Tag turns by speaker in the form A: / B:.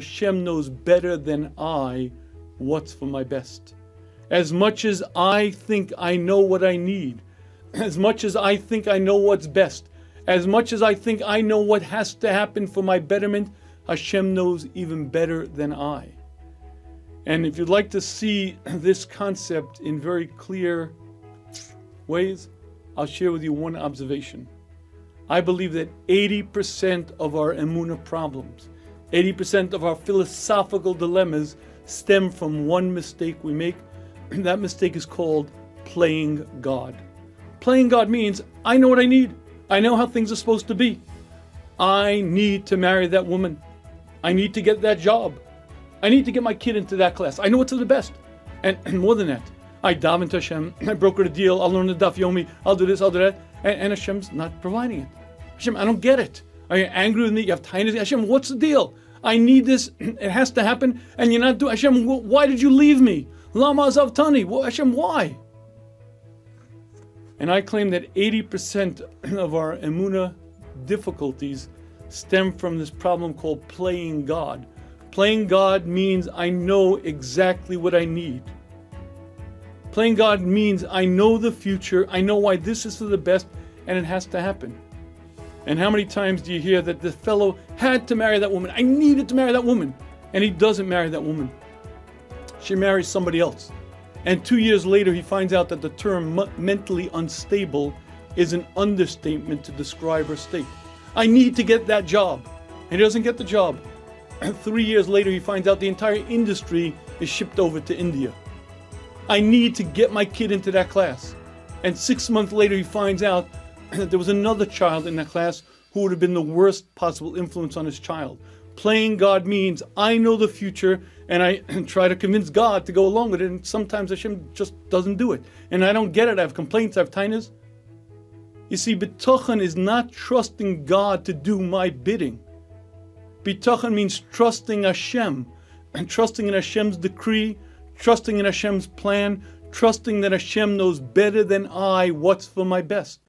A: Hashem knows better than I what's for my best. As much as I think I know what I need, as much as I think I know what's best, as much as I think I know what has to happen for my betterment, Hashem knows even better than I. And if you'd like to see this concept in very clear ways, I'll share with you one observation. I believe that 80% of our emunah problems, 80% of our philosophical dilemmas stem from one mistake we make. That mistake is called playing God. Playing God means I know what I need. I know how things are supposed to be. I need to marry that woman. I need to get that job. I need to get my kid into that class. I know what's for the best. And more than that, I daven to Hashem, I broker a deal, I'll learn the daf yomi, I'll do this, I'll do that. And Hashem's not providing it. Hashem, I don't get it. Are you angry with me? You have tinnitus? Hashem, what's the deal? I need this. It has to happen. And you're not doing. Hashem, why did you leave me? Lama zavtani. Hashem, why? And I claim that 80% of our emunah difficulties stem from this problem called playing God. Playing God means I know exactly what I need. Playing God means I know the future. I know why this is for the best, and it has to happen. And how many times do you hear that the fellow had to marry that woman? I needed to marry that woman. And he doesn't marry that woman. She marries somebody else. And 2 years later, he finds out that the term mentally unstable is an understatement to describe her state. I need to get that job. And he doesn't get the job. 3 years later, he finds out the entire industry is shipped over to India. I need to get my kid into that class. And 6 months later, he finds out that there was another child in that class who would have been the worst possible influence on his child. Playing God means I know the future and I try to convince God to go along with it, and sometimes Hashem just doesn't do it. And I don't get it. I have complaints, I have tinnitus. You see, bitachon is not trusting God to do my bidding. Bitachon means trusting Hashem, and trusting in Hashem's decree, trusting in Hashem's plan, trusting that Hashem knows better than I what's for my best.